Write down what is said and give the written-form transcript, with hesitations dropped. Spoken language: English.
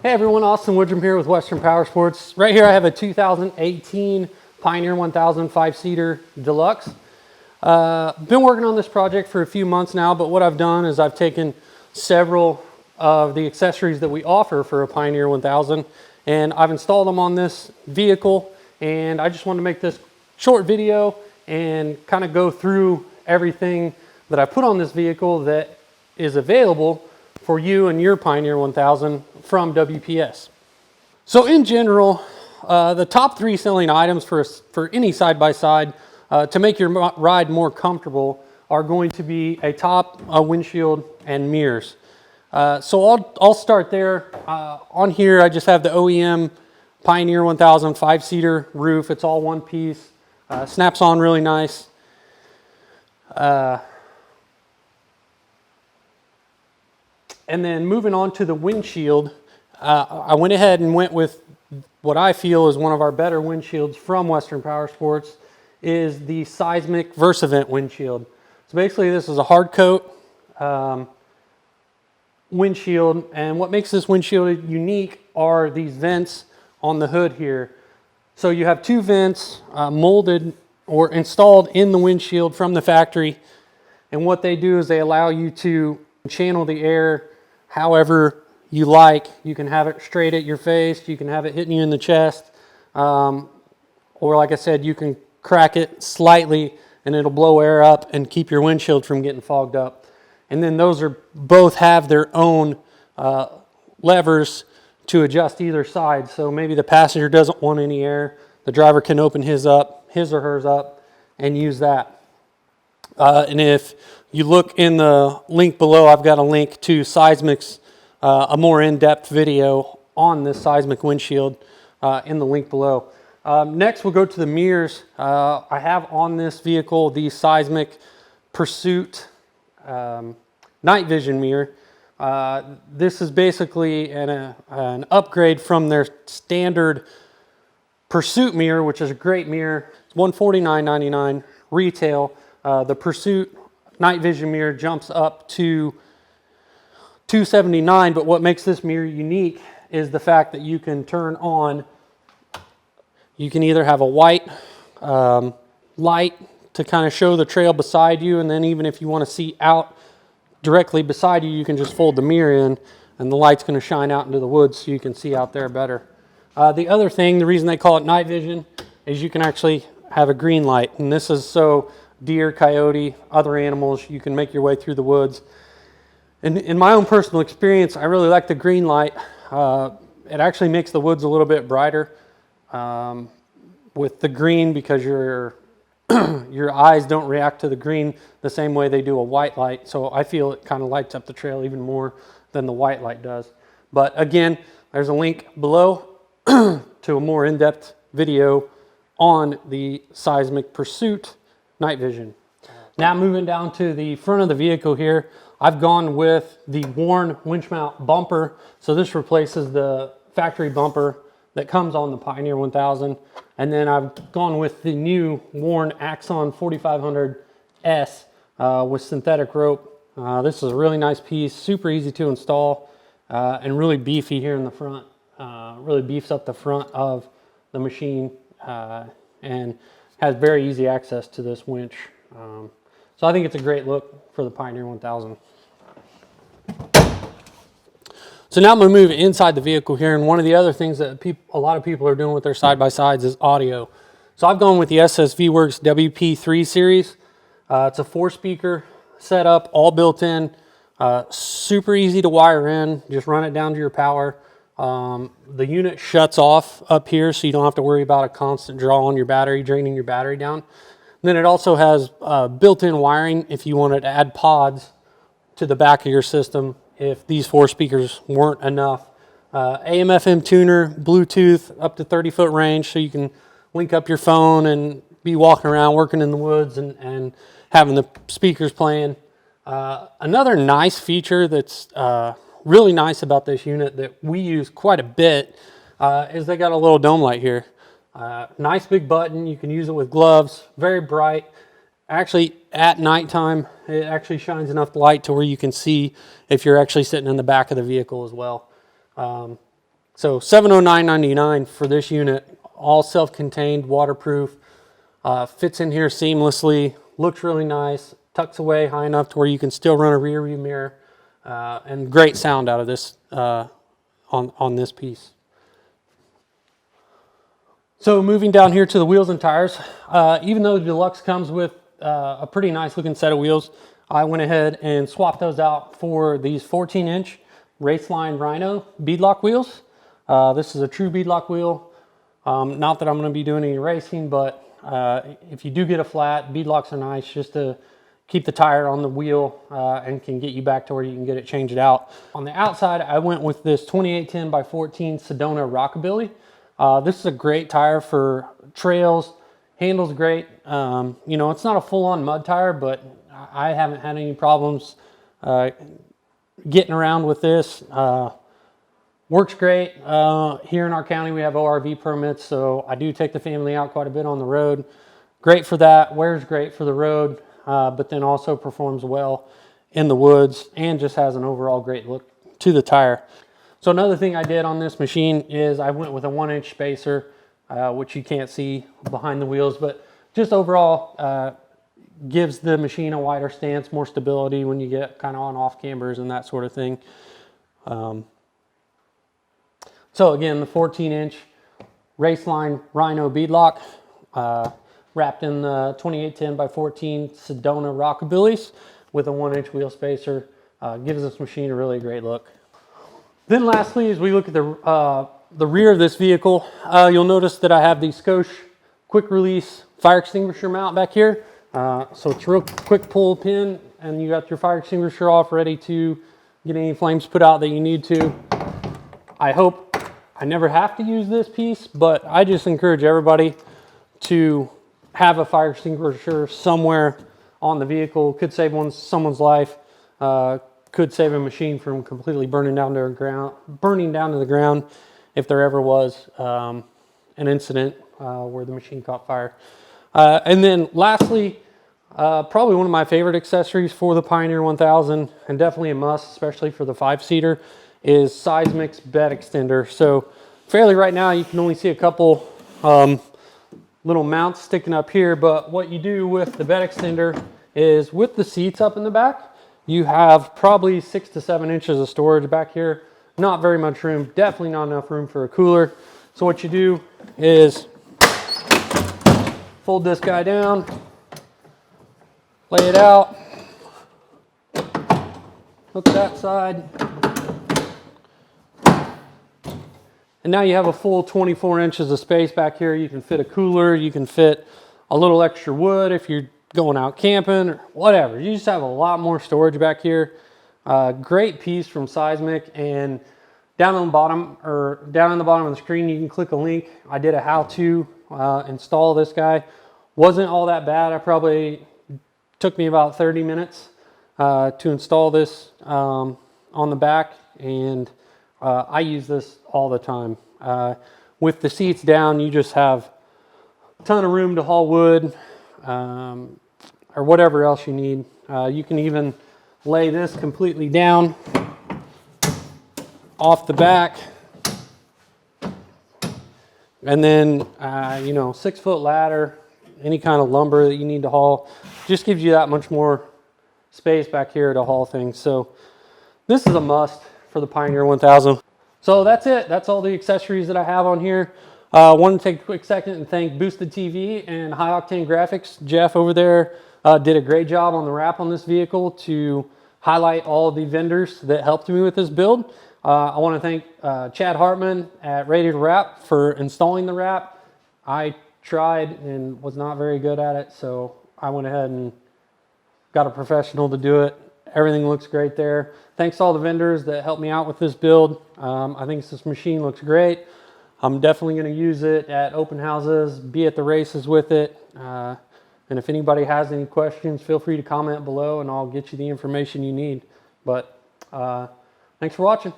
Hey everyone, Austin Woodrum here with Western Power Sports. Right here I have a 2018 Pioneer 1000 5-seater Deluxe. Been working on this project for a few months now, but what I've done is I've taken several of the accessories that we offer for a Pioneer 1000 and I've installed them on this vehicle, and I just wanted to make this short video and kind of go through everything that I put on this vehicle that is available for you and your Pioneer 1000 from WPS. So in general, the top 3 selling items for any side-by-side to make your ride more comfortable are going to be a top, a windshield, and mirrors. So I'll start there. On here I just have the OEM Pioneer 1000 5-seater roof. It's all one piece, snaps on really nice. And then moving on to the windshield, I went ahead and went with what I feel is one of our better windshields from Western Power Sports, is the Seismic VersaVent windshield. So basically this is a hard coat windshield, and what makes this windshield unique are these vents on the hood here. So you have 2 vents molded or installed in the windshield from the factory, and what they do is they allow you to channel the air however you like. You can have it straight at your face, you can have it hitting you in the chest, or like I said, you can crack it slightly and it'll blow air up and keep your windshield from getting fogged up. And then those are both have their own levers to adjust either side. So maybe the passenger doesn't want any air, the driver can open his or hers up and use that. And if you look in the link below, I've got a link to Seismic's, a more in-depth video on this Seismic windshield in the link below. Next, we'll go to the mirrors. I have on this vehicle the Seismic Pursuit night vision mirror. This is basically an upgrade from their standard Pursuit mirror, which is a great mirror. It's $149.99 retail. The Pursuit night vision mirror jumps up to $279, but what makes this mirror unique is the fact that you can turn on, you can either have a white light to kind of show the trail beside you, and then even if you want to see out directly beside you, you can just fold the mirror in and the light's going to shine out into the woods so you can see out there better. The other thing, the reason they call it night vision, is you can actually have a green light, and this is so deer, coyote, other animals, you can make your way through the woods. And in my own personal experience, I really like the green light. It actually makes the woods a little bit brighter with the green, because your eyes don't react to the green the same way they do a white light. So I feel it kind of lights up the trail even more than the white light does. But again, there's a link below to a more in-depth video on the Seismic Pursuit night vision. Now moving down to the front of the vehicle here, I've gone with the worn winch mount bumper. So this replaces the factory bumper that comes on the Pioneer 1000. And then I've gone with the new worn Axon 4500S with synthetic rope. This is a really nice piece, super easy to install, and really beefy here in the front. Really beefs up the front of the machine and has very easy access to this winch. So I think it's a great look for the Pioneer 1000. So now I'm going to move inside the vehicle here, and one of the other things that a lot of people are doing with their side-by-sides is audio. So I've gone with the SSV Works WP3 series. It's a 4-speaker setup, all built in, super easy to wire in, just run it down to your power. The unit shuts off up here, so you don't have to worry about a constant draw on your battery, draining your battery down. And then it also has built-in wiring if you wanted to add pods to the back of your system if these 4 speakers weren't enough. AM/FM tuner, Bluetooth up to 30-foot range, so you can link up your phone and be walking around, working in the woods, and having the speakers playing. Another nice feature that's really nice about this unit that we use quite a bit is they got a little dome light here. Nice big button, you can use it with gloves, very bright. Actually, at nighttime, it actually shines enough light to where you can see if you're actually sitting in the back of the vehicle as well. So $709.99 for this unit, all self-contained, waterproof, fits in here seamlessly, looks really nice, tucks away high enough to where you can still run a rear view mirror, and great sound out of this on this piece. So moving down here to the wheels and tires, even though the Deluxe comes with a pretty nice looking set of wheels, I went ahead and swapped those out for these 14-inch Raceline Rhino beadlock wheels. This is a true beadlock wheel. Not that I'm going to be doing any racing, but if you do get a flat, beadlocks are nice just to keep the tire on the wheel and can get you back to where you can get it changed out. On the outside, I went with this 2810 by 14 Sedona Rockabilly. This is a great tire for trails, handles great. You know, it's not a full-on mud tire, but I haven't had any problems getting around with this. Works great. Here in our county, we have ORV permits, so I do take the family out quite a bit on the road. Great for that, wears great for the road, but then also performs well in the woods and just has an overall great look to the tire. So another thing I did on this machine is I went with a 1-inch spacer, which you can't see behind the wheels, but just overall gives the machine a wider stance, more stability when you get kind of on off cambers and that sort of thing. So again, the 14-inch Raceline Rhino beadlock wrapped in the 2810 by 14 Sedona Rockabillys with a 1-inch wheel spacer gives this machine a really great look. Then lastly, as we look at the rear of this vehicle, you'll notice that I have the Scosche quick release fire extinguisher mount back here. So it's a real quick pull pin and you got your fire extinguisher off, ready to get any flames put out that you need to. I hope I never have to use this piece, but I just encourage everybody to have a fire extinguisher somewhere on the vehicle. Could save someone's life, could save a machine from completely burning down to the ground if there ever was an incident where the machine caught fire. And then lastly, probably one of my favorite accessories for the Pioneer 1000, and definitely a must, especially for the 5-seater, is Seismic's bed extender. So fairly right now you can only see a couple little mounts sticking up here, but what you do with the bed extender is with the seats up in the back, you have probably 6 to 7 inches of storage back here. Not very much room, definitely not enough room for a cooler. So what you do is fold this guy down, lay it out, hook that side, and now you have a full 24 inches of space back here. You can fit a cooler, you can fit a little extra wood if you're going out camping or whatever. You just have a lot more storage back here. Great piece from Seismic, and down in the bottom of the screen you can click a link. I did a how-to install this guy. Wasn't all that bad. I probably took me about 30 minutes to install this on the back, and I use this all the time. With the seats down, you just have a ton of room to haul wood or whatever else you need. You can even lay this completely down off the back, and then you know, 6-foot ladder, any kind of lumber that you need to haul, just gives you that much more space back here to haul things. So this is a must for the Pioneer 1000. So that's it. That's all the accessories that I have on here. I want to take a quick second and thank Boosted TV and High Octane Graphics. Jeff over there did a great job on the wrap on this vehicle to highlight all of the vendors that helped me with this build. I want to thank Chad Hartman at Ready to Wrap for installing the wrap. I tried and was not very good at it, so I went ahead and got a professional to do it. Everything looks great there. Thanks to all the vendors that helped me out with this build. I think this machine looks great. I'm definitely going to use it at open houses, be at the races with it. And if anybody has any questions, feel free to comment below and I'll get you the information you need. But thanks for watching.